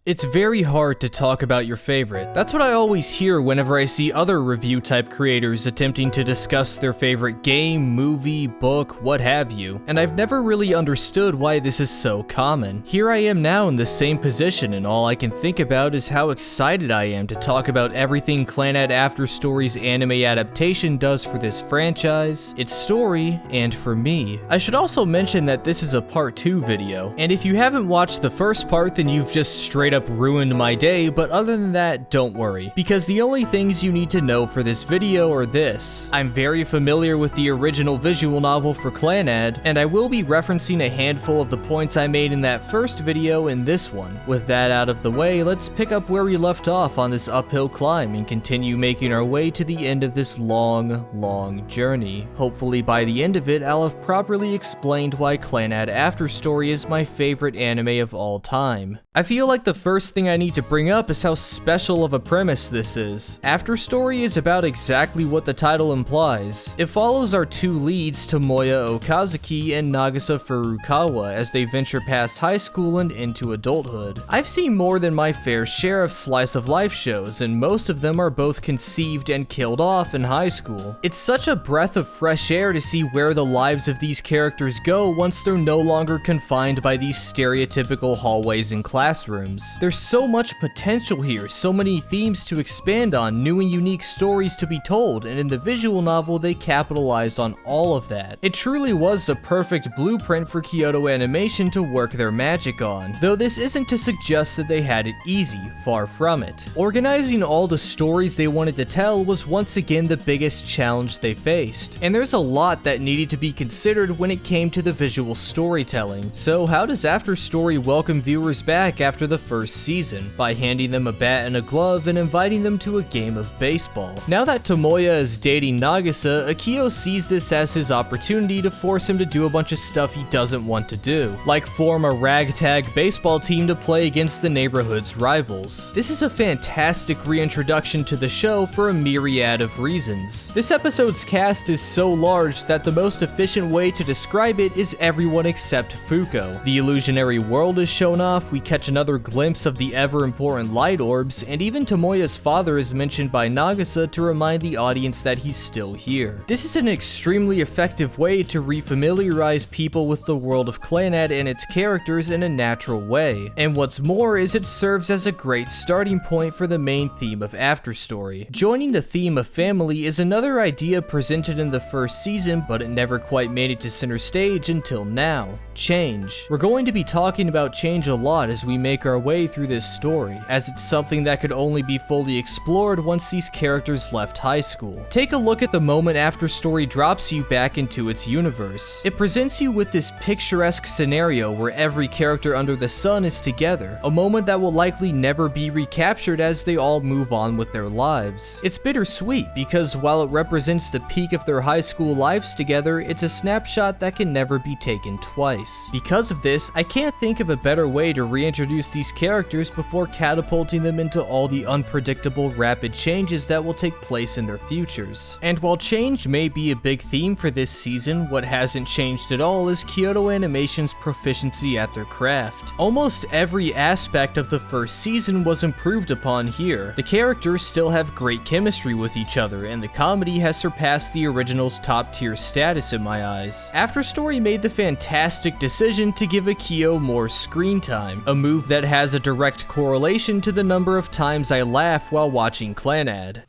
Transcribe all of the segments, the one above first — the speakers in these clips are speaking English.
It's very hard to talk about your favorite. That's what I always hear whenever I see other review type creators attempting to discuss their favorite game, movie, book, what have you. And I've never really understood why this is so common. Here I am now in the same position, and all I can think about is how excited I am to talk about everything Clannad After Story's anime adaptation does for this franchise, its story, and for me. I should also mention that this is a part 2 video, and if you haven't watched the first part, then you've just straight up ruined my day, but other than that, don't worry, because the only things you need to know for this video are this. I'm very familiar with the original visual novel for Clannad, and I will be referencing a handful of the points I made in that first video in this one. With that out of the way, let's pick up where we left off on this uphill climb and continue making our way to the end of this long journey. Hopefully by the end of it, I'll have properly explained why Clannad After Story is my favorite anime of all time. I feel like the first thing I need to bring up is how special of a premise this is. After Story is about exactly what the title implies. It follows our two leads, Tomoya Okazuki and Nagisa Furukawa, as they venture past high school and into adulthood. I've seen more than my fair share of slice of life shows, and most of them are both conceived and killed off in high school. It's such a breath of fresh air to see where the lives of these characters go once they're no longer confined by these stereotypical hallways and classrooms. There's so much potential here, so many themes to expand on, new and unique stories to be told, and in the visual novel they capitalized on all of that. It truly was the perfect blueprint for Kyoto Animation to work their magic on, though this isn't to suggest that they had it easy, far from it. Organizing all the stories they wanted to tell was once again the biggest challenge they faced, and there's a lot that needed to be considered when it came to the visual storytelling. So how does After Story welcome viewers back after the first season? By handing them a bat and a glove and inviting them to a game of baseball. Now that Tomoya is dating Nagisa, Akio sees this as his opportunity to force him to do a bunch of stuff he doesn't want to do, like form a ragtag baseball team to play against the neighborhood's rivals. This is a fantastic reintroduction to the show for a myriad of reasons. This episode's cast is so large that the most efficient way to describe it is everyone except Fuko. The Illusionary World is shown off, we catch another glimpse of the ever-important light orbs, and even Tomoya's father is mentioned by Nagisa to remind the audience that he's still here. This is an extremely effective way to refamiliarize people with the world of Clannad and its characters in a natural way, and what's more is it serves as a great starting point for the main theme of After Story. Joining the theme of family is another idea presented in the first season, but it never quite made it to center stage until now. Change. We're going to be talking about change a lot as we make our way through this story, as it's something that could only be fully explored once these characters left high school. Take a look at the moment After Story drops you back into its universe. It presents you with this picturesque scenario where every character under the sun is together, a moment that will likely never be recaptured as they all move on with their lives. It's bittersweet because while it represents the peak of their high school lives together, it's a snapshot that can never be taken twice. Because of this, I can't think of a better way to reintroduce these characters before catapulting them into all the unpredictable, rapid changes that will take place in their futures. And while change may be a big theme for this season, what hasn't changed at all is Kyoto Animation's proficiency at their craft. Almost every aspect of the first season was improved upon here. The characters still have great chemistry with each other, and the comedy has surpassed the original's top-tier status in my eyes. After Story made the fantastic decision to give Akio more screen time, a move that has a direct correlation to the number of times I laugh while watching Clannad.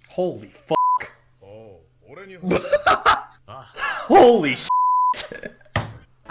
Holy fuck. Holy shit.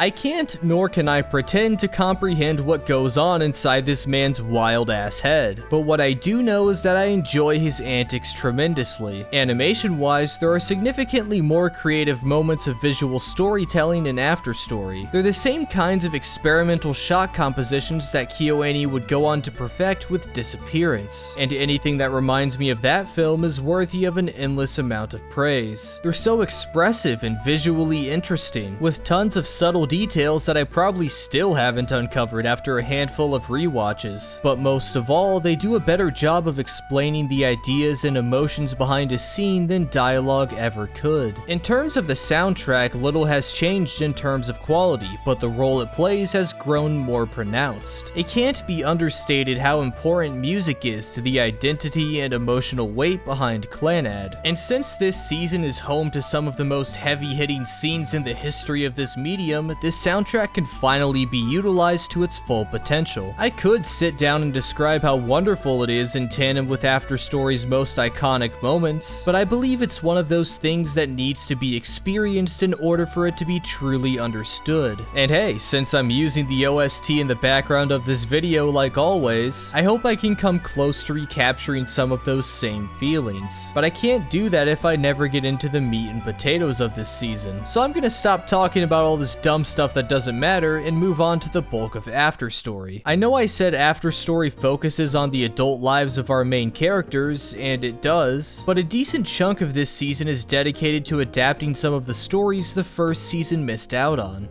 I can't, nor can I pretend to comprehend what goes on inside this man's wild-ass head, but what I do know is that I enjoy his antics tremendously. Animation-wise, there are significantly more creative moments of visual storytelling in After Story. They're the same kinds of experimental shot compositions that KyoAni would go on to perfect with Disappearance, and anything that reminds me of that film is worthy of an endless amount of praise. They're so expressive and visually interesting, with tons of subtle details that I probably still haven't uncovered after a handful of rewatches. But most of all, they do a better job of explaining the ideas and emotions behind a scene than dialogue ever could. In terms of the soundtrack, little has changed in terms of quality, but the role it plays has grown more pronounced. It can't be understated how important music is to the identity and emotional weight behind Clannad. And since this season is home to some of the most heavy-hitting scenes in the history of this medium, this soundtrack can finally be utilized to its full potential. I could sit down and describe how wonderful it is in tandem with After Story's most iconic moments, but I believe it's one of those things that needs to be experienced in order for it to be truly understood. And hey, since I'm using the OST in the background of this video like always, I hope I can come close to recapturing some of those same feelings. But I can't do that if I never get into the meat and potatoes of this season, so I'm gonna stop talking about all this dumb stuff that doesn't matter and move on to the bulk of After Story. I know I said After Story focuses on the adult lives of our main characters, and it does, but a decent chunk of this season is dedicated to adapting some of the stories the first season missed out on.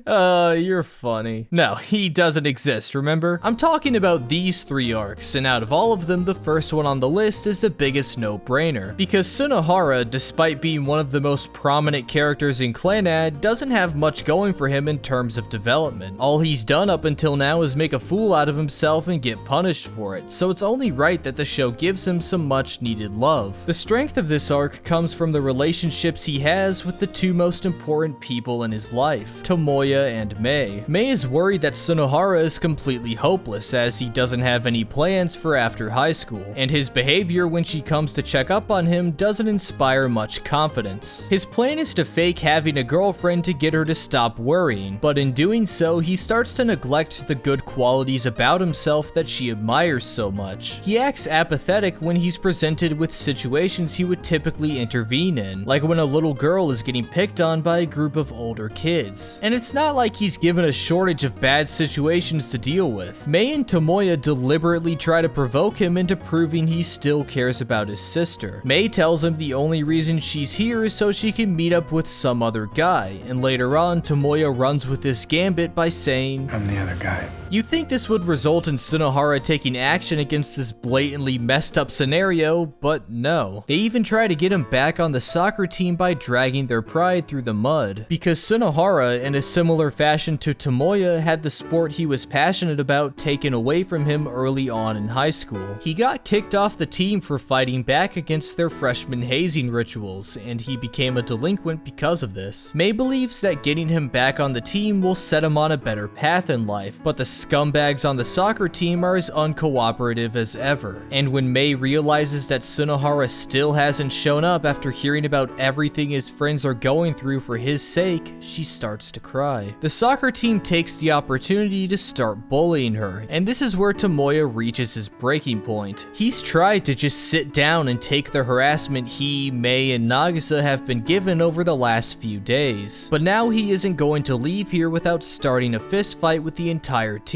You're funny. No, he doesn't exist, remember? I'm talking about these 3 arcs, and out of all of them, the first one on the list is the biggest no-brainer. Because Sunohara, despite being one of the most prominent characters in Clannad, doesn't have much going for him in terms of development. All he's done up until now is make a fool out of himself and get punished for it, so it's only right that the show gives him some much-needed love. The strength of this arc comes from the relationships he has with the 2 most important people in his life, Tomoya and Mei. Mei is worried that Sunohara is completely hopeless as he doesn't have any plans for after high school, and his behavior when she comes to check up on him doesn't inspire much confidence. His plan is to fake having a girlfriend to get her to stop worrying, but in doing so, he starts to neglect the good qualities about himself that she admires so much. He acts apathetic when he's presented with situations he would typically intervene in, like when a little girl is getting picked on by a group of older kids. And it's not like he's given a shortage of bad situations to deal with. Mei and Tomoya deliberately try to provoke him into proving he still cares about his sister. Mei tells him the only reason she's here is so she can meet up with some other guy, and later on Tomoya runs with this gambit by saying, "I'm the other guy." You'd think this would result in Sunohara taking action against this blatantly messed up scenario, but no. They even try to get him back on the soccer team by dragging their pride through the mud. Because Sunohara, in a similar fashion to Tomoya, had the sport he was passionate about taken away from him early on in high school. He got kicked off the team for fighting back against their freshman hazing rituals, and he became a delinquent because of this. Mei believes that getting him back on the team will set him on a better path in life, but the scumbags on the soccer team are as uncooperative as ever. And when Mei realizes that Sunohara still hasn't shown up after hearing about everything his friends are going through for his sake, she starts to cry. The soccer team takes the opportunity to start bullying her, and this is where Tomoya reaches his breaking point. He's tried to just sit down and take the harassment he, Mei, and Nagisa have been given over the last few days, but now he isn't going to leave here without starting a fist fight with the entire team.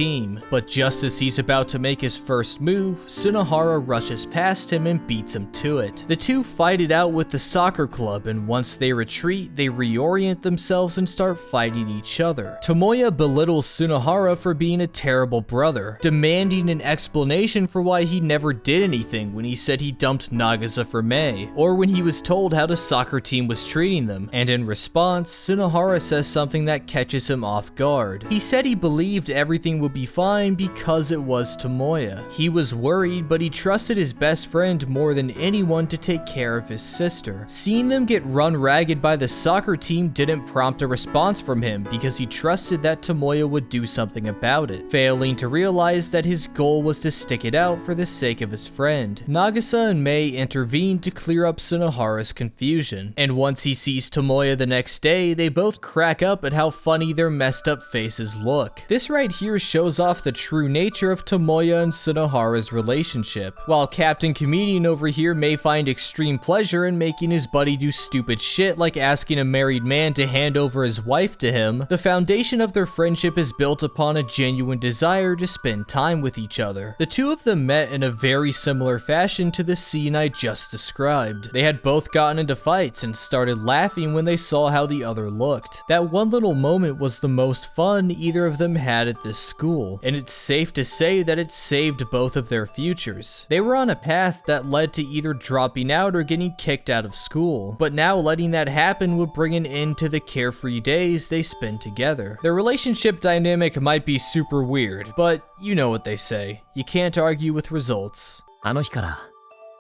But just as he's about to make his first move, Sunohara rushes past him and beats him to it. The two fight it out with the soccer club, and once they retreat, they reorient themselves and start fighting each other. Tomoya belittles Sunohara for being a terrible brother, demanding an explanation for why he never did anything when he said he dumped Nagisa for Mei, or when he was told how the soccer team was treating them, and in response, Sunohara says something that catches him off guard. He said he believed everything would be fine because it was Tomoya. He was worried, but he trusted his best friend more than anyone to take care of his sister. Seeing them get run ragged by the soccer team didn't prompt a response from him because he trusted that Tomoya would do something about it, failing to realize that his goal was to stick it out for the sake of his friend. Nagisa and Mei intervene to clear up Sunohara's confusion, and once he sees Tomoya the next day, they both crack up at how funny their messed up faces look. This right here shows shows off the true nature of Tomoya and Sunohara's relationship. While Captain Comedian over here may find extreme pleasure in making his buddy do stupid shit like asking a married man to hand over his wife to him, the foundation of their friendship is built upon a genuine desire to spend time with each other. The two of them met in a very similar fashion to the scene I just described. They had both gotten into fights and started laughing when they saw how the other looked. That one little moment was the most fun either of them had at this school, and it's safe to say that it saved both of their futures. They were on a path that led to either dropping out or getting kicked out of school, but now letting that happen would bring an end to the carefree days they spent together. Their relationship dynamic might be super weird, but you know what they say. You can't argue with results. あの日から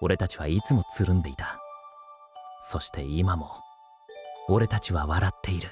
俺たちはいつもつるんでいた。そして今も俺たちは笑っている。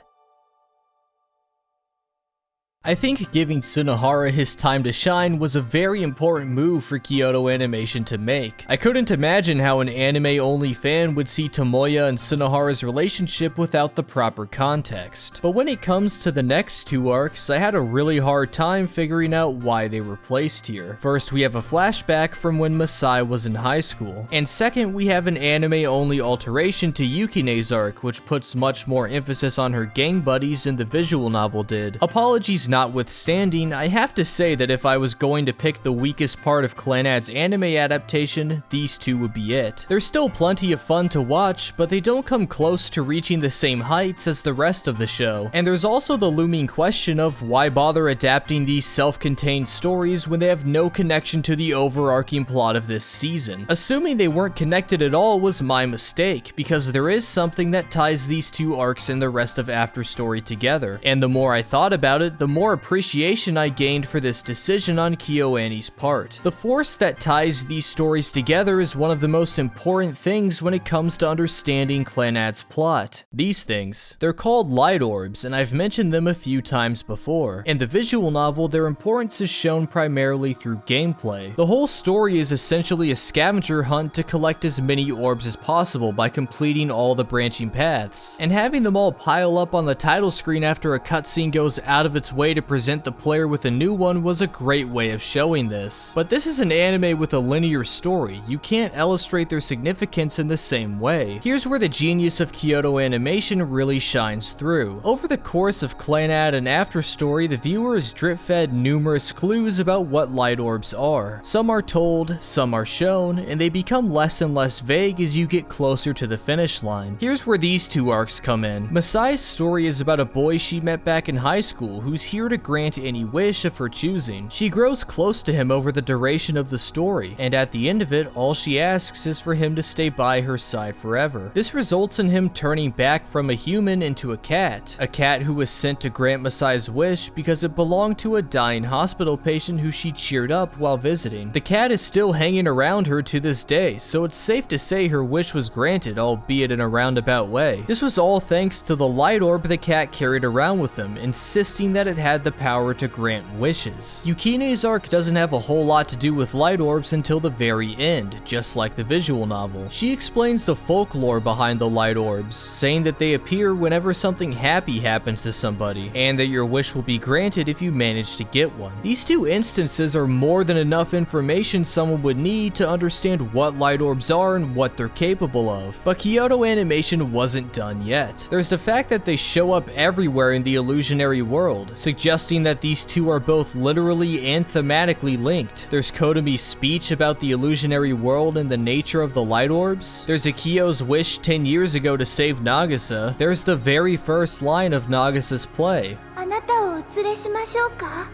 I think giving Sunohara his time to shine was a very important move for Kyoto Animation to make. I couldn't imagine how an anime-only fan would see Tomoya and Sunohara's relationship without the proper context. But when it comes to the next two arcs, I had a really hard time figuring out why they were placed here. First, we have a flashback from when Masai was in high school. And second, we have an anime-only alteration to Yukine's arc, which puts much more emphasis on her gang buddies than the visual novel did. Apologies notwithstanding, I have to say that if I was going to pick the weakest part of Clannad's anime adaptation, these two would be it. There's still plenty of fun to watch, but they don't come close to reaching the same heights as the rest of the show. And there's also the looming question of why bother adapting these self-contained stories when they have no connection to the overarching plot of this season. Assuming they weren't connected at all was my mistake, because there is something that ties these two arcs and the rest of After Story together. And the more I thought about it, the more appreciation I gained for this decision on KyoAni's part. The force that ties these stories together is one of the most important things when it comes to understanding Clannad's plot. These things, they're called light orbs, and I've mentioned them a few times before. In the visual novel, their importance is shown primarily through gameplay. The whole story is essentially a scavenger hunt to collect as many orbs as possible by completing all the branching paths, and having them all pile up on the title screen after a cutscene goes out of its way to present the player with a new one was a great way of showing this. But this is an anime with a linear story. You can't illustrate their significance in the same way. Here's where the genius of Kyoto Animation really shines through. Over the course of Clannad and After Story, the viewer is drip-fed numerous clues about what light orbs are. Some are told, some are shown, and they become less and less vague as you get closer to the finish line. Here's where these two arcs come in. Masai's story is about a boy she met back in high school who's here to grant any wish of her choosing. She grows close to him over the duration of the story, and at the end of it, all she asks is for him to stay by her side forever. This results in him turning back from a human into a cat who was sent to grant Masai's wish because it belonged to a dying hospital patient who she cheered up while visiting. The cat is still hanging around her to this day, so it's safe to say her wish was granted, albeit in a roundabout way. This was all thanks to the light orb the cat carried around with him, insisting that it had the power to grant wishes. Yukine's arc doesn't have a whole lot to do with light orbs until the very end, just like the visual novel. She explains the folklore behind the light orbs, saying that they appear whenever something happy happens to somebody, and that your wish will be granted if you manage to get one. These two instances are more than enough information someone would need to understand what light orbs are and what they're capable of. But Kyoto Animation wasn't done yet. There's the fact that they show up everywhere in the Illusionary World, suggesting that these two are both literally and thematically linked. There's Kotomi's speech about the Illusionary World and the nature of the light orbs. There's Akio's wish 10 years ago to save Nagisa. There's the very first line of Nagisa's play. あなたをお連れしましょうか。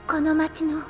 この町の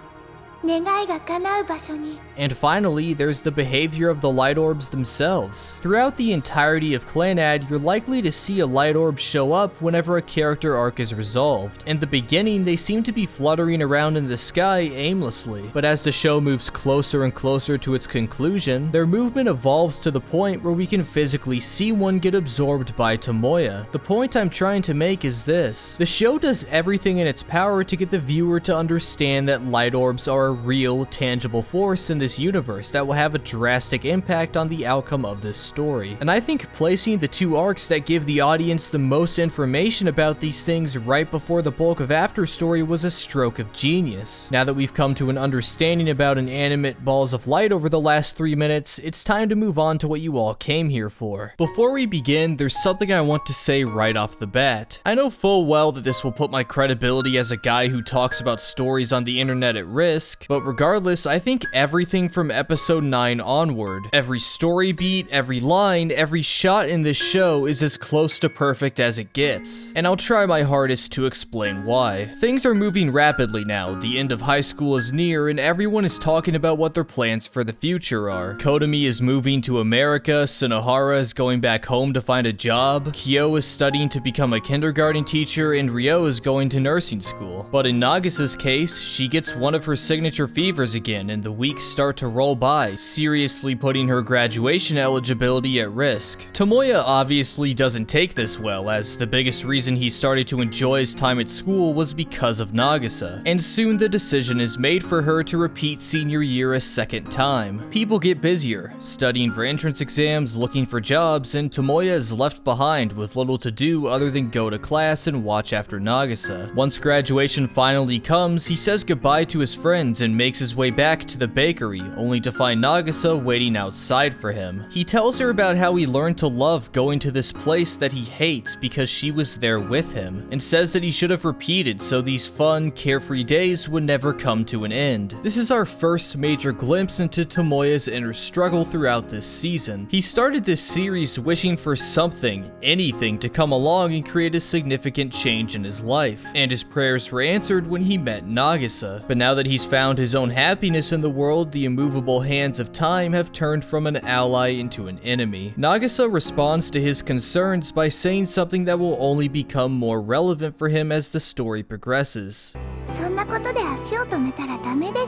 願いが叶う場所に。 And finally, there's the behavior of the light orbs themselves. Throughout the entirety of Clannad, you're likely to see a light orb show up whenever a character arc is resolved. In the beginning, they seem to be fluttering around in the sky aimlessly, but as the show moves closer and closer to its conclusion, their movement evolves to the point where we can physically see one get absorbed by Tomoya. The point I'm trying to make is this: the show does everything in its power to get the viewer to understand that light orbs are a real, tangible force in the this universe that will have a drastic impact on the outcome of this story. And I think placing the two arcs that give the audience the most information about these things right before the bulk of After Story was a stroke of genius. Now that we've come to an understanding about inanimate balls of light over the last 3 minutes, it's time to move on to what you all came here for. Before we begin, there's something I want to say right off the bat. I know full well that this will put my credibility as a guy who talks about stories on the internet at risk, but regardless, I think everything from episode 9 onward, every story beat, every line, every shot in this show is as close to perfect as it gets. And I'll try my hardest to explain why. Things are moving rapidly now, the end of high school is near, and everyone is talking about what their plans for the future are. Kotomi is moving to America, Sunohara is going back home to find a job, Kyo is studying to become a kindergarten teacher, and Ryo is going to nursing school. But in Nagasa's case, she gets one of her signature fevers again, and the weeks start to roll by, seriously putting her graduation eligibility at risk. Tomoya obviously doesn't take this well, as the biggest reason he started to enjoy his time at school was because of Nagasa, and soon the decision is made for her to repeat senior year a second time. People get busier, studying for entrance exams, looking for jobs, and Tomoya is left behind with little to do other than go to class and watch after Nagasa. Once graduation finally comes, he says goodbye to his friends and makes his way back to the bakery, only to find Nagasa waiting outside for him. He tells her about how he learned to love going to this place that he hates because she was there with him, and says that he should have repeated so these fun, carefree days would never come to an end. This is our first major glimpse into Tomoya's inner struggle throughout this season. He started this series wishing for something, anything, to come along and create a significant change in his life, and his prayers were answered when he met Nagasa. But now that he's found his own happiness in the world, the immovable hands of time have turned from an ally into an enemy. Nagasa responds to his concerns by saying something that will only become more relevant for him as the story progresses. そんなことで足を止めたらダメで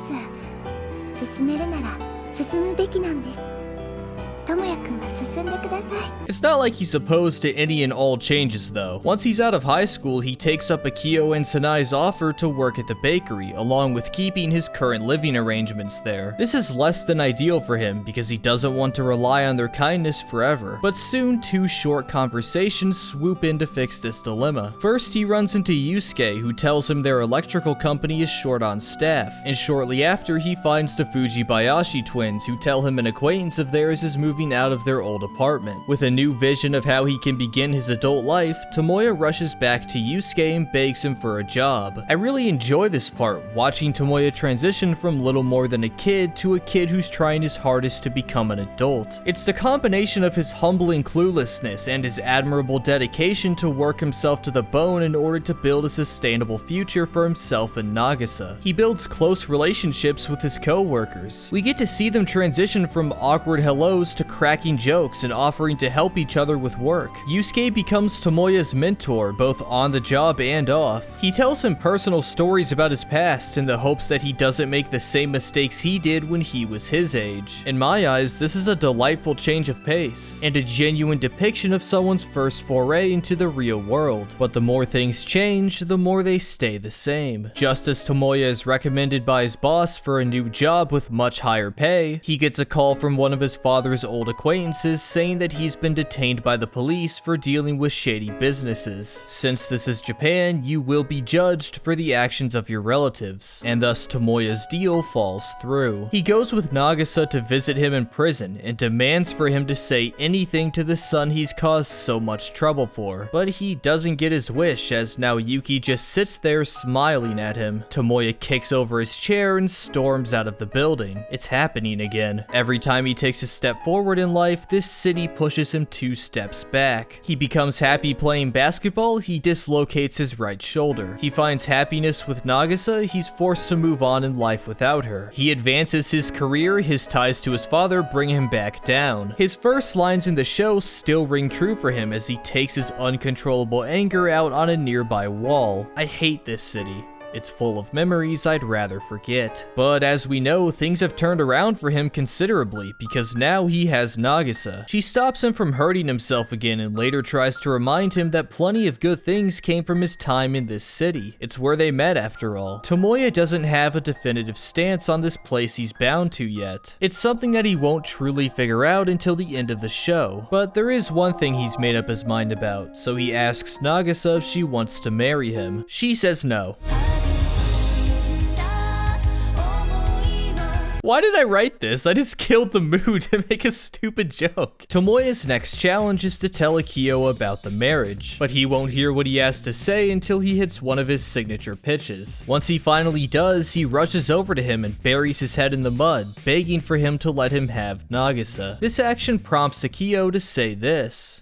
す。進めるなら進むべきなんです。智也くんは進んでください。 It's not like he's opposed to any and all changes though. Once he's out of high school, he takes up Akio and Sanai's offer to work at the bakery, along with keeping his current living arrangements there. This is less than ideal for him because he doesn't want to rely on their kindness forever. But soon, two short conversations swoop in to fix this dilemma. First, he runs into Yusuke, who tells him their electrical company is short on staff, and shortly after, he finds the Fujibayashi twins, who tell him an acquaintance of theirs is moving out of their old apartment. With a new vision of how he can begin his adult life, Tomoya rushes back to Yusuke and begs him for a job. I really enjoy this part, watching Tomoya transition from little more than a kid to a kid who's trying his hardest to become an adult. It's the combination of his humbling cluelessness and his admirable dedication to work himself to the bone in order to build a sustainable future for himself and Nagasa. He builds close relationships with his co-workers. We get to see them transition from awkward hellos to cracking jokes and offering to help each other with work. Yusuke becomes Tomoya's mentor, both on the job and off. He tells him personal stories about his past in the hopes that he doesn't make the same mistakes he did when he was his age. In my eyes, this is a delightful change of pace, and a genuine depiction of someone's first foray into the real world. But the more things change, the more they stay the same. Just as Tomoya is recommended by his boss for a new job with much higher pay, he gets a call from one of his father's old acquaintances saying that he's been detained by the police for dealing with shady businesses. Since this is Japan, you will be judged for the actions of your relatives, and thus Tomoya's deal falls through. He goes with Nagasa to visit him in prison and demands for him to say anything to the son he's caused so much trouble for, but he doesn't get his wish as now Yuki just sits there smiling at him. Tomoya kicks over his chair and storms out of the building. It's happening again. Every time he takes a step forward in life, this city pushes him 2 steps back. He becomes happy playing basketball, he dislocates his right shoulder. He finds happiness with Nagasa, he's forced to move on in life without her. He advances his career, his ties to his father bring him back down. His first lines in the show still ring true for him as he takes his uncontrollable anger out on a nearby wall. I hate this city. It's full of memories I'd rather forget. But as we know, things have turned around for him considerably, because now he has Nagisa. She stops him from hurting himself again and later tries to remind him that plenty of good things came from his time in this city. It's where they met after all. Tomoya doesn't have a definitive stance on this place he's bound to yet. It's something that he won't truly figure out until the end of the show. But there is one thing he's made up his mind about, so he asks Nagisa if she wants to marry him. She says no. Why did I write this? I just killed the mood to make a stupid joke. Tomoya's next challenge is to tell Akio about the marriage, but he won't hear what he has to say until he hits one of his signature pitches. Once he finally does, he rushes over to him and buries his head in the mud, begging for him to let him have Nagisa. This action prompts Akio to say this.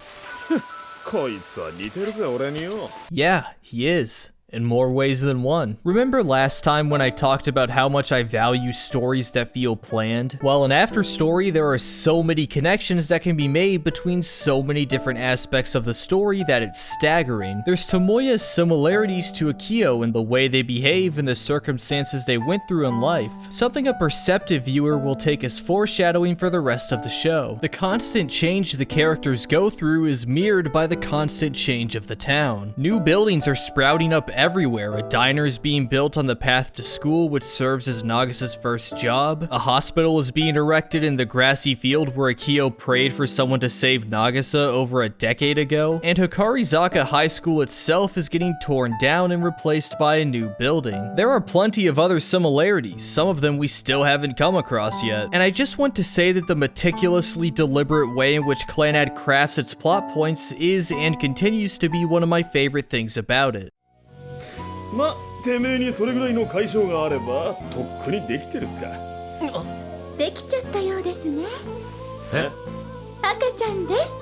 Yeah, he is. In more ways than one. Remember last time when I talked about how much I value stories that feel planned? Well, in After Story, there are so many connections that can be made between so many different aspects of the story that it's staggering. There's Tomoya's similarities to Akio in the way they behave and the circumstances they went through in life. Something a perceptive viewer will take as foreshadowing for the rest of the show. The constant change the characters go through is mirrored by the constant change of the town. New buildings are sprouting up everywhere. A diner is being built on the path to school, which serves as Nagisa's first job. A hospital is being erected in the grassy field where Akio prayed for someone to save Nagisa over a decade ago. And Hikarizaka High School itself is getting torn down and replaced by a new building. There are plenty of other similarities, some of them we still haven't come across yet. And I just want to say that the meticulously deliberate way in which Clannad crafts its plot points is and continues to be one of my favorite things about it. ま、てめえにそれぐらいの解消があればとっくにできてるか。できちゃったようですね。え？赤ちゃんです。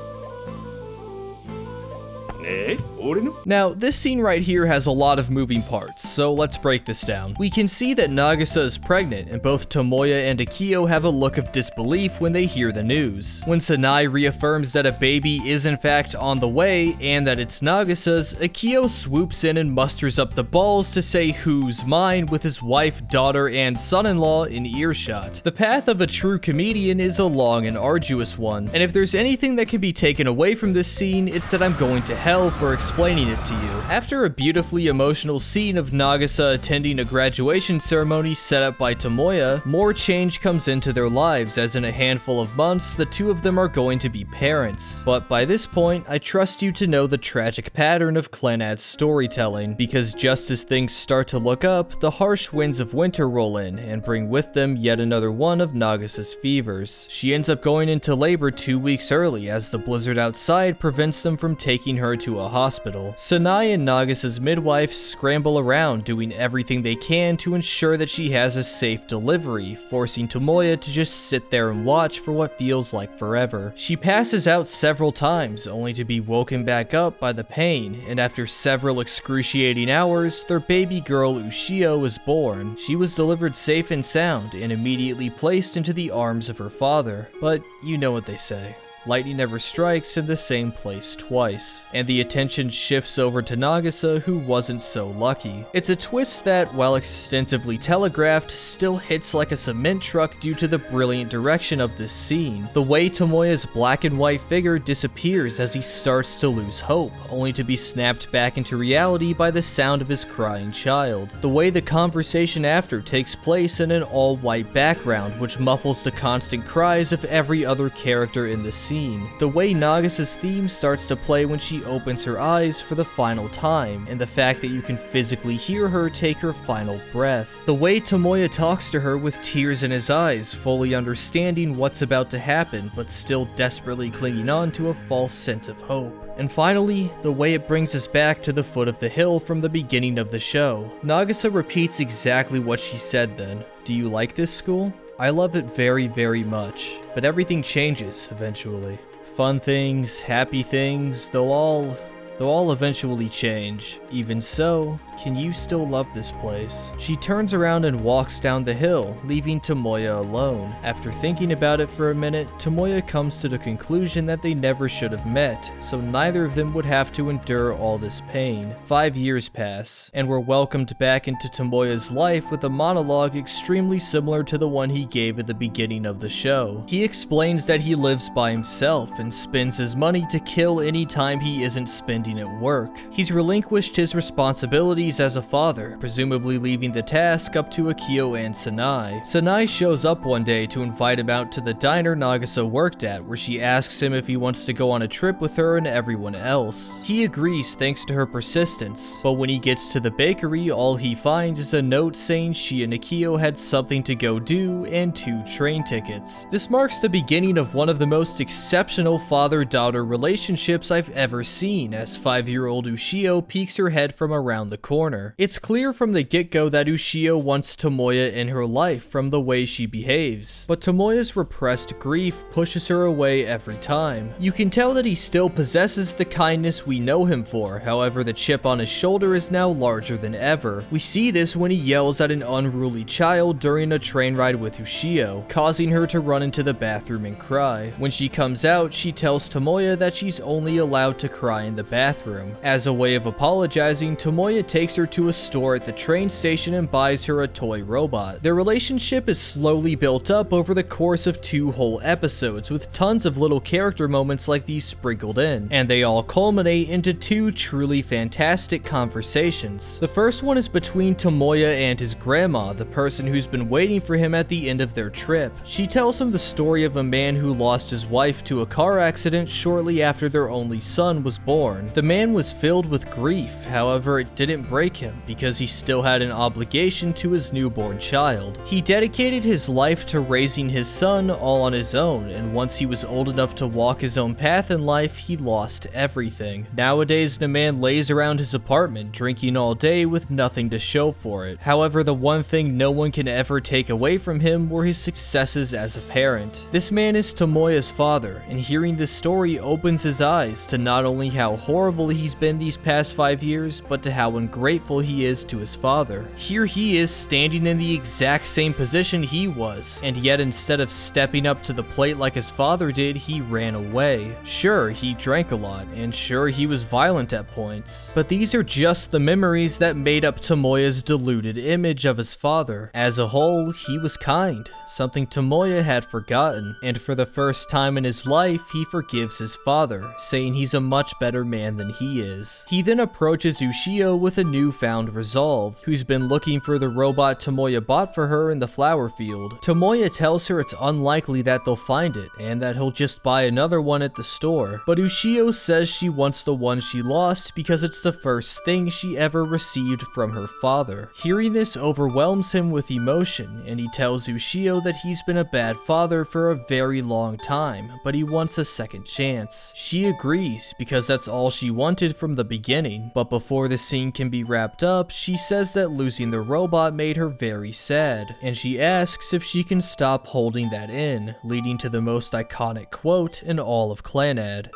Now, this scene right here has a lot of moving parts, so let's break this down. We can see that Nagisa is pregnant, and both Tomoya and Akio have a look of disbelief when they hear the news. When Sanai reaffirms that a baby is in fact on the way, and that it's Nagisa's, Akio swoops in and musters up the balls to say who's mine with his wife, daughter, and son-in-law in earshot. The path of a true comedian is a long and arduous one, and if there's anything that can be taken away from this scene, it's that I'm going to hell for explaining it to you. After a beautifully emotional scene of Nagisa attending a graduation ceremony set up by Tomoya, more change comes into their lives, as in a handful of months, the two of them are going to be parents. But by this point, I trust you to know the tragic pattern of Clannad's storytelling, because just as things start to look up, the harsh winds of winter roll in and bring with them yet another one of Nagisa's fevers. She ends up going into labor 2 weeks early, as the blizzard outside prevents them from taking her to a hospital. Sanai and Nagisa's midwife scramble around, doing everything they can to ensure that she has a safe delivery, forcing Tomoya to just sit there and watch for what feels like forever. She passes out several times, only to be woken back up by the pain, and after several excruciating hours, their baby girl Ushio is born. She was delivered safe and sound, and immediately placed into the arms of her father. But you know what they say. Lightning never strikes in the same place twice, and the attention shifts over to Nagisa, who wasn't so lucky. It's a twist that, while extensively telegraphed, still hits like a cement truck due to the brilliant direction of this scene. The way Tomoya's black and white figure disappears as he starts to lose hope, only to be snapped back into reality by the sound of his crying child. The way the conversation after takes place in an all-white background, which muffles the constant cries of every other character in the scene. The way Nagisa's theme starts to play when she opens her eyes for the final time, and the fact that you can physically hear her take her final breath. The way Tomoya talks to her with tears in his eyes, fully understanding what's about to happen, but still desperately clinging on to a false sense of hope. And finally, the way it brings us back to the foot of the hill from the beginning of the show. Nagisa repeats exactly what she said then. Do you like this school? I love it very, very much, but everything changes eventually. Fun things, happy things, they'll all eventually change. Even so, Can you still love this place? She turns around and walks down the hill, leaving Tomoya alone. After thinking about it for a minute, Tomoya comes to the conclusion that they never should have met, so neither of them would have to endure all this pain. 5 years pass, and we're welcomed back into Tomoya's life with a monologue extremely similar to the one he gave at the beginning of the show. He explains that he lives by himself and spends his money to kill any time he isn't spending at work. He's relinquished his responsibilities as a father, presumably leaving the task up to Akio and Sanai. Sanai shows up one day to invite him out to the diner Nagisa worked at, where she asks him if he wants to go on a trip with her and everyone else. He agrees thanks to her persistence, but when he gets to the bakery, all he finds is a note saying she and Akio had something to go do and 2 train tickets. This marks the beginning of one of the most exceptional father-daughter relationships I've ever seen, as 5-year-old Ushio peeks her head from around the corner. It's clear from the get-go that Ushio wants Tomoya in her life from the way she behaves, but Tomoya's repressed grief pushes her away every time. You can tell that he still possesses the kindness we know him for, however the chip on his shoulder is now larger than ever. We see this when he yells at an unruly child during a train ride with Ushio, causing her to run into the bathroom and cry. When she comes out, she tells Tomoya that she's only allowed to cry in the bathroom. As a way of apologizing, Tomoya takes her to a store at the train station and buys her a toy robot. Their relationship is slowly built up over the course of 2 whole episodes, with tons of little character moments like these sprinkled in, and they all culminate into 2 truly fantastic conversations. The first one is between Tomoya and his grandma, the person who's been waiting for him at the end of their trip. She tells him the story of a man who lost his wife to a car accident shortly after their only son was born. The man was filled with grief, however it didn't break him because he still had an obligation to his newborn child. He dedicated his life to raising his son all on his own, and once he was old enough to walk his own path in life, he lost everything. Nowadays, the man lays around his apartment drinking all day with nothing to show for it. However, the one thing no one can ever take away from him were his successes as a parent. This man is Tomoya's father, and hearing this story opens his eyes to not only how horrible he's been these past 5 years, but to how ungrateful he is to his father. Here he is standing in the exact same position he was, and yet instead of stepping up to the plate like his father did, he ran away. Sure, he drank a lot, and sure, he was violent at points, but these are just the memories that made up Tomoya's deluded image of his father. As a whole, he was kind, something Tomoya had forgotten, and for the first time in his life, he forgives his father, saying he's a much better man than he is. He then approaches Ushio with a newfound resolve, who's been looking for the robot Tomoya bought for her in the flower field. Tomoya tells her it's unlikely that they'll find it, and that he'll just buy another one at the store, but Ushio says she wants the one she lost because it's the first thing she ever received from her father. Hearing this overwhelms him with emotion, and he tells Ushio that he's been a bad father for a very long time, but he wants a second chance. She agrees because that's all she wanted from the beginning, but before the scene can be wrapped up, she says that losing the robot made her very sad, and she asks if she can stop holding that in, leading to the most iconic quote in all of Clannad.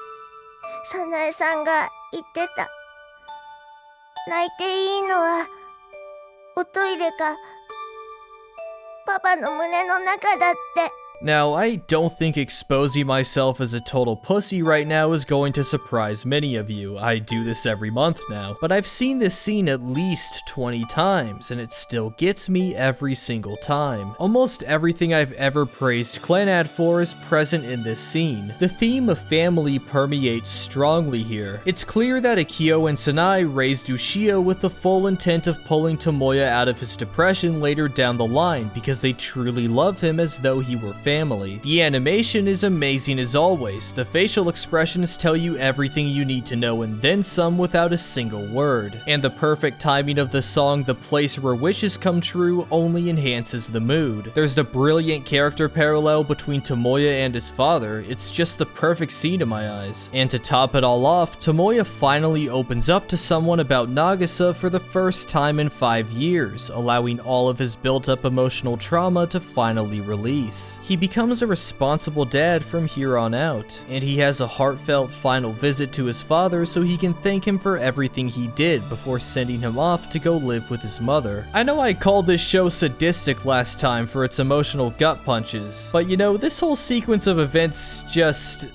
早苗さんが言ってた。泣いていいのはおトイレかパパの胸の中だって。 Now, I don't think exposing myself as a total pussy right now is going to surprise many of you. I do this every month now, but I've seen this scene at least 20 times, and it still gets me every single time. Almost everything I've ever praised Clannad for is present in this scene. The theme of family permeates strongly here. It's clear that Akio and Sanai raised Ushio with the full intent of pulling Tomoya out of his depression later down the line because they truly love him as though he were family. The animation is amazing as always. The facial expressions tell you everything you need to know and then some without a single word. And the perfect timing of the song The Place Where Wishes Come True only enhances the mood. There's the brilliant character parallel between Tomoya and his father. It's just the perfect scene in my eyes. And to top it all off, Tomoya finally opens up to someone about Nagisa for the first time in 5 years, allowing all of his built-up emotional trauma to finally release. He becomes a responsible dad from here on out, and he has a heartfelt final visit to his father so he can thank him for everything he did before sending him off to go live with his mother. I know I called this show sadistic last time for its emotional gut punches, but you know, this whole sequence of events just...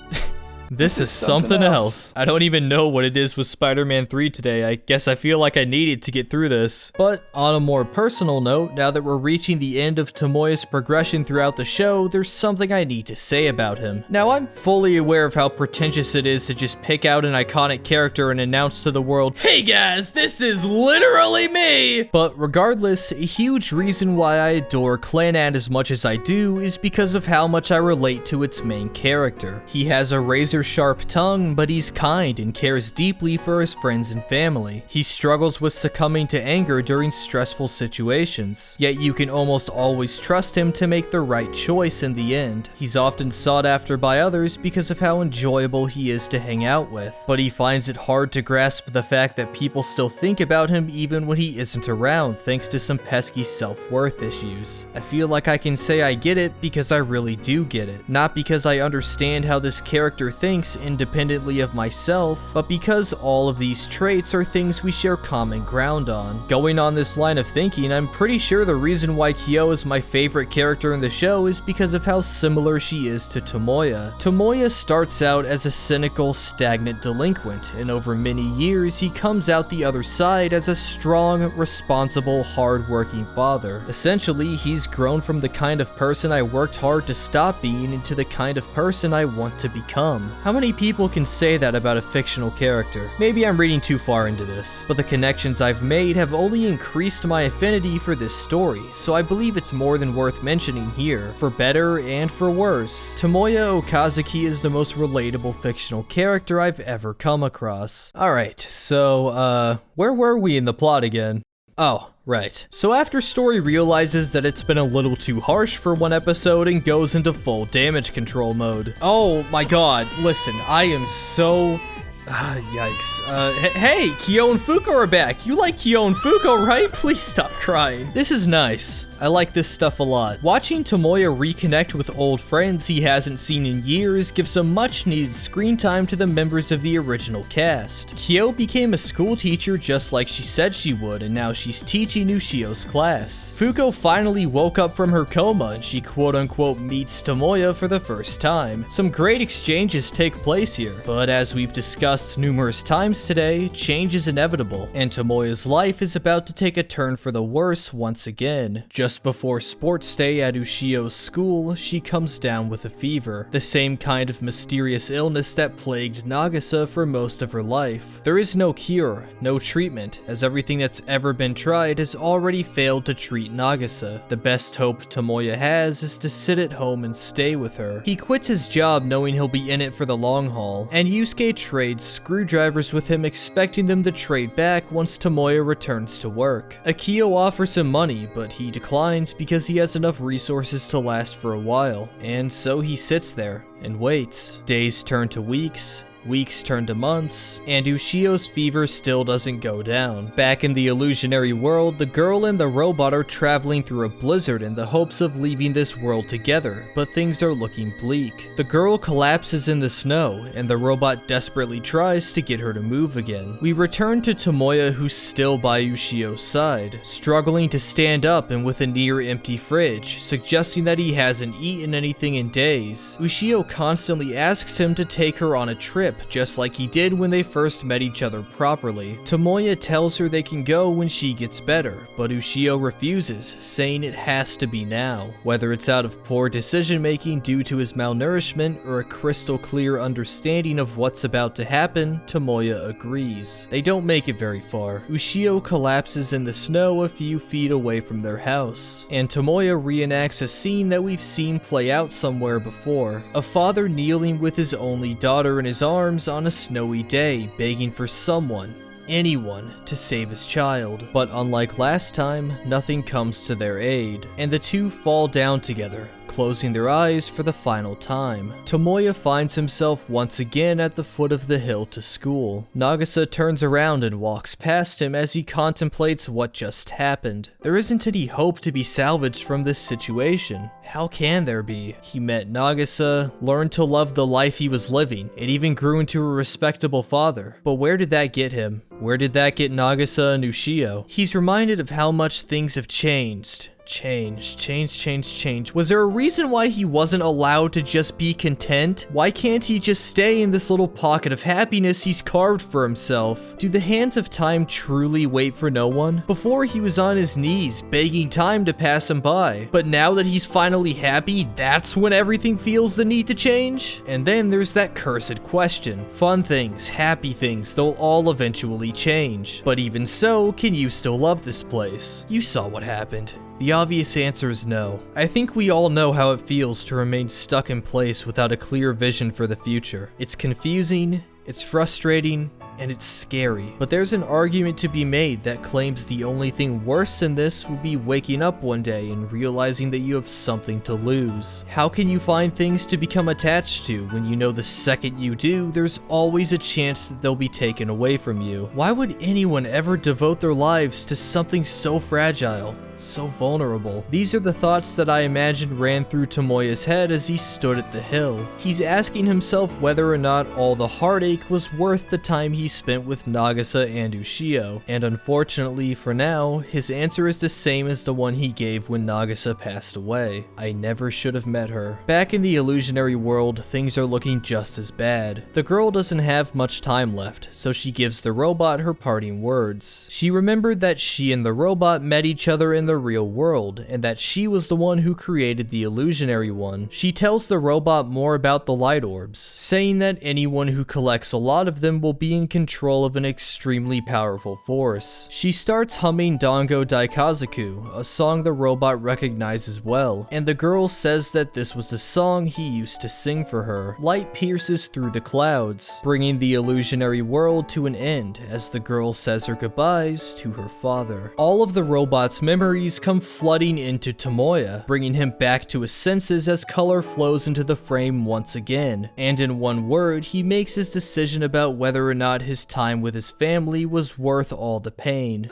This is something else. I don't even know what it is with Spider-Man 3 today. I guess I feel like I needed to get through this. But on a more personal note, now that we're reaching the end of Tomoya's progression throughout the show, there's something I need to say about him. Now, I'm fully aware of how pretentious it is to just pick out an iconic character and announce to the world, "Hey guys, this is literally me!" But regardless, a huge reason why I adore Clannad as much as I do is because of how much I relate to its main character. He has a razor-sharp tongue, but he's kind and cares deeply for his friends and family. He struggles with succumbing to anger during stressful situations, yet you can almost always trust him to make the right choice in the end. He's often sought after by others because of how enjoyable he is to hang out with, but he finds it hard to grasp the fact that people still think about him even when he isn't around, thanks to some pesky self-worth issues. I feel like I can say I get it because I really do get it. Not because I understand how this character thinks independently of myself, but because all of these traits are things we share common ground on. Going on this line of thinking, I'm pretty sure the reason why Kyo is my favorite character in the show is because of how similar she is to Tomoya. Tomoya starts out as a cynical, stagnant delinquent, and over many years he comes out the other side as a strong, responsible, hard-working father. Essentially, he's grown from the kind of person I worked hard to stop being into the kind of person I want to become. How many people can say that about a fictional character? Maybe I'm reading too far into this, but the connections I've made have only increased my affinity for this story, so I believe it's more than worth mentioning here, for better and for worse. Tomoya Okazuki is the most relatable fictional character I've ever come across. Alright, so, where were we in the plot again? Oh, right. So after Story realizes that it's been a little too harsh for one episode and goes into full damage control mode. Oh my god, listen, I am so... yikes. Hey, Kyo and Fuko are back. You like Kyo and Fuko, right? Please stop crying. This is nice. I like this stuff a lot. Watching Tomoya reconnect with old friends he hasn't seen in years gives some much needed screen time to the members of the original cast. Kyo became a school teacher just like she said she would, and now she's teaching Ushio's class. Fuko finally woke up from her coma and she quote-unquote meets Tomoya for the first time. Some great exchanges take place here, but as we've discussed numerous times today, change is inevitable, and Tomoya's life is about to take a turn for the worse once again. Just before sports day at Ushio's school, she comes down with a fever, the same kind of mysterious illness that plagued Nagisa for most of her life. There is no cure, no treatment, as everything that's ever been tried has already failed to treat Nagisa. The best hope Tomoya has is to sit at home and stay with her. He quits his job knowing he'll be in it for the long haul, and Yusuke trades screwdrivers with him, expecting them to trade back once Tomoya returns to work. Akio offers him money, but he declines because he has enough resources to last for a while, and so he sits there and waits. Days turn to weeks. Weeks turn to months, and Ushio's fever still doesn't go down. Back in the Illusionary World, the girl and the robot are traveling through a blizzard in the hopes of leaving this world together, but things are looking bleak. The girl collapses in the snow, and the robot desperately tries to get her to move again. We return to Tomoya, who's still by Ushio's side, struggling to stand up and with a near-empty fridge, suggesting that he hasn't eaten anything in days. Ushio constantly asks him to take her on a trip, just like he did when they first met each other properly. Tomoya tells her they can go when she gets better, but Ushio refuses, saying it has to be now. Whether it's out of poor decision making due to his malnourishment or a crystal clear understanding of what's about to happen, Tomoya agrees. They don't make it very far. Ushio collapses in the snow a few feet away from their house, and Tomoya reenacts a scene that we've seen play out somewhere before. A father kneeling with his only daughter in his arms on a snowy day, begging for someone, anyone, to save his child. But unlike last time, nothing comes to their aid, and the two fall down together, closing their eyes for the final time. Tomoya finds himself once again at the foot of the hill to school. Nagisa turns around and walks past him as he contemplates what just happened. There isn't any hope to be salvaged from this situation. How can there be? He met Nagisa, learned to love the life he was living, and even grew into a respectable father. But where did that get him? Where did that get Nagisa and Ushio? He's reminded of how much things have changed. Change. Was there a reason why he wasn't allowed to just be content? Why can't he just stay in this little pocket of happiness he's carved for himself? Do the hands of time truly wait for no one? Before he was on his knees, begging time to pass him by. But now that he's finally happy, that's when everything feels the need to change? And then there's that cursed question. Fun things, happy things, they'll all eventually change. But even so, can you still love this place? You saw what happened. The obvious answer is no. I think we all know how it feels to remain stuck in place without a clear vision for the future. It's confusing, it's frustrating, and it's scary. But there's an argument to be made that claims the only thing worse than this would be waking up one day and realizing that you have something to lose. How can you find things to become attached to when you know the second you do, there's always a chance that they'll be taken away from you? Why would anyone ever devote their lives to something so fragile? So vulnerable. These are the thoughts that I imagine ran through Tomoya's head as he stood at the hill. He's asking himself whether or not all the heartache was worth the time he spent with Nagisa and Ushio, and unfortunately for now, his answer is the same as the one he gave when Nagisa passed away. I never should have met her. Back in the Illusionary World, things are looking just as bad. The girl doesn't have much time left, so she gives the robot her parting words. She remembered that she and the robot met each other in the real world, and that she was the one who created the illusionary one. She tells the robot more about the light orbs, saying that anyone who collects a lot of them will be in control of an extremely powerful force. She starts humming Dango Daikazaku, a song the robot recognizes well, and the girl says that this was the song he used to sing for her. Light pierces through the clouds, bringing the illusionary world to an end as the girl says her goodbyes to her father. All of the robot's memories come flooding into Tomoya, bringing him back to his senses as color flows into the frame once again. And in one word, he makes his decision about whether or not his time with his family was worth all the pain.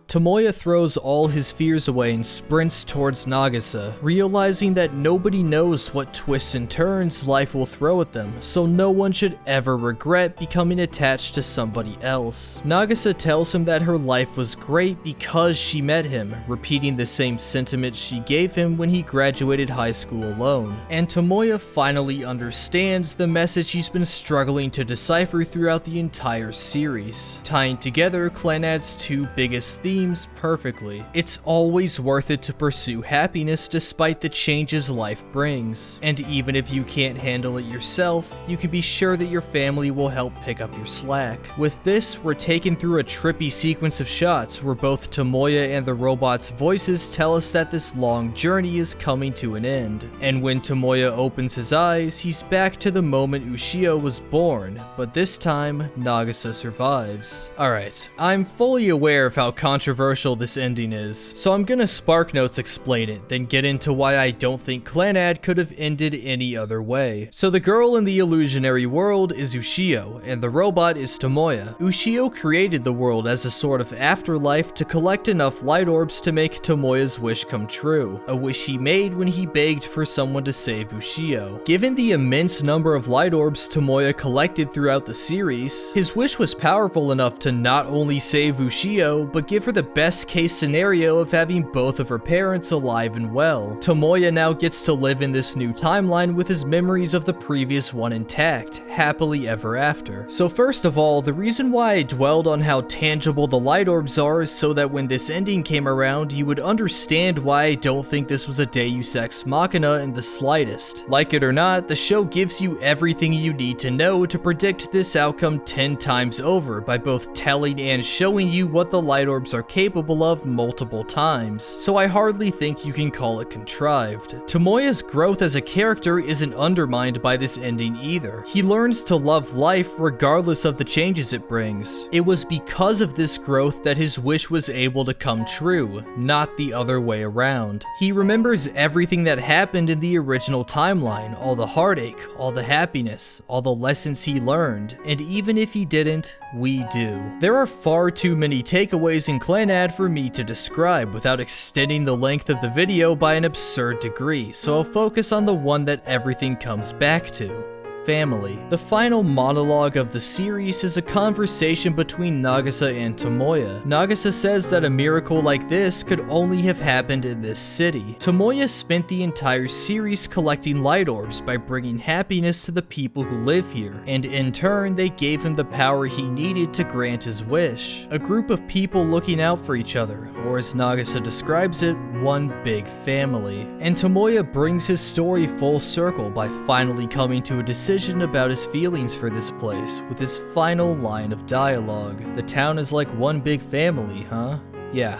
Tomoya throws all his fears away and sprints towards Nagisa, realizing that nobody knows what twists and turns life will throw at them, so no one should ever regret becoming attached to somebody else. Nagisa tells him that her life was great because she met him, repeating the same sentiment she gave him when he graduated high school alone. And Tomoya finally understands the message he's been struggling to decipher throughout the entire series, tying together Clannad's two biggest themes perfectly. It's always worth it to pursue happiness despite the changes life brings. And even if you can't handle it yourself, you can be sure that your family will help pick up your slack. With this, we're taken through a trippy sequence of shots where both Tomoya and the robot's voices tell us that this long journey is coming to an end. And when Tomoya opens his eyes, he's back to the moment Ushio was born, but this time, Nagisa survives. Alright, I'm fully aware of how controversial this ending is, so I'm gonna SparkNotes explain it, then get into why I don't think Clannad could have ended any other way. So the girl in the illusionary world is Ushio, and the robot is Tomoya. Ushio created the world as a sort of afterlife to collect enough light orbs to make Tomoya's wish come true, a wish he made when he begged for someone to save Ushio. Given the immense number of light orbs Tomoya collected throughout the series, his wish was powerful enough to not only save Ushio, but give her the best case scenario of having both of her parents alive and well. Tomoya now gets to live in this new timeline with his memories of the previous one intact, happily ever after. So first of all, the reason why I dwelled on how tangible the light orbs are is so that when this ending came around, you would understand why I don't think this was a Deus Ex Machina in the slightest. Like it or not, the show gives you everything you need to know to predict this outcome 10 times over by both telling and showing you what the light orbs are capable of multiple times, so I hardly think you can call it contrived. Tomoya's growth as a character isn't undermined by this ending either. He learns to love life regardless of the changes it brings. It was because of this growth that his wish was able to come true, not the other way around. He remembers everything that happened in the original timeline, all the heartache, all the happiness, all the lessons he learned, and even if he didn't, we do. There are far too many takeaways in Clannad for me to describe without extending the length of the video by an absurd degree, so I'll focus on the one that everything comes back to. Family. The final monologue of the series is a conversation between Nagisa and Tomoya. Nagisa says that a miracle like this could only have happened in this city. Tomoya spent the entire series collecting light orbs by bringing happiness to the people who live here, and in turn they gave him the power he needed to grant his wish. A group of people looking out for each other, or as Nagisa describes it, one big family. And Tomoya brings his story full circle by finally coming to a decision about his feelings for this place with his final line of dialogue. The town is like one big family, huh? Yeah,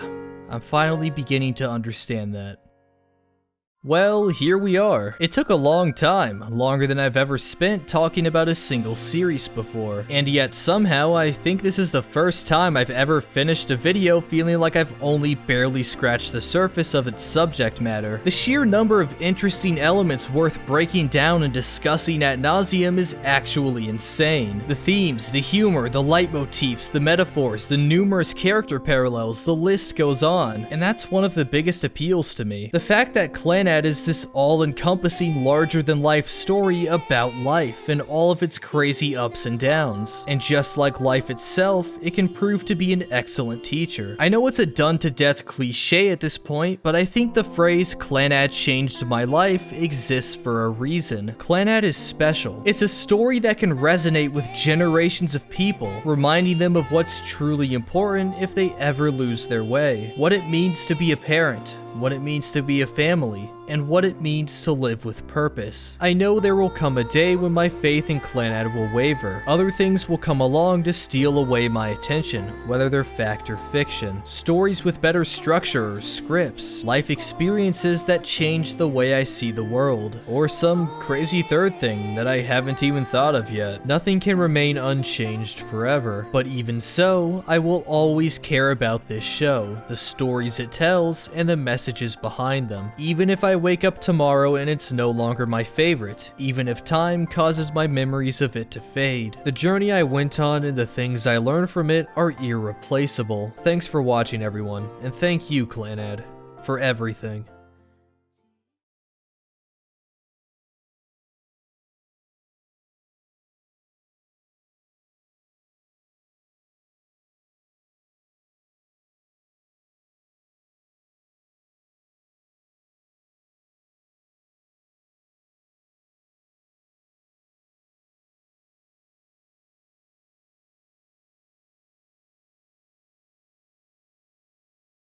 I'm finally beginning to understand that. Well, here we are. It took a long time, longer than I've ever spent talking about a single series before, and yet somehow I think this is the first time I've ever finished a video feeling like I've only barely scratched the surface of its subject matter. The sheer number of interesting elements worth breaking down and discussing ad nauseum is actually insane. The themes, the humor, the leitmotifs, the metaphors, the numerous character parallels, the list goes on, and that's one of the biggest appeals to me. The fact that Clannad is this all-encompassing, larger-than-life story about life and all of its crazy ups and downs. And just like life itself, it can prove to be an excellent teacher. I know it's a done-to-death cliche at this point, but I think the phrase "Clannad changed my life" exists for a reason. Clannad is special. It's a story that can resonate with generations of people, reminding them of what's truly important if they ever lose their way. What it means to be a parent, what it means to be a family, and what it means to live with purpose. I know there will come a day when my faith in Clannad will waver. Other things will come along to steal away my attention, whether they're fact or fiction. Stories with better structure or scripts, life experiences that change the way I see the world, or some crazy third thing that I haven't even thought of yet. Nothing can remain unchanged forever, but even so, I will always care about this show, the stories it tells, and the messages behind them, even if I wake up tomorrow and it's no longer my favorite, even if time causes my memories of it to fade. The journey I went on and the things I learned from it are irreplaceable. Thanks for watching, everyone, and thank you, Clannad, for everything.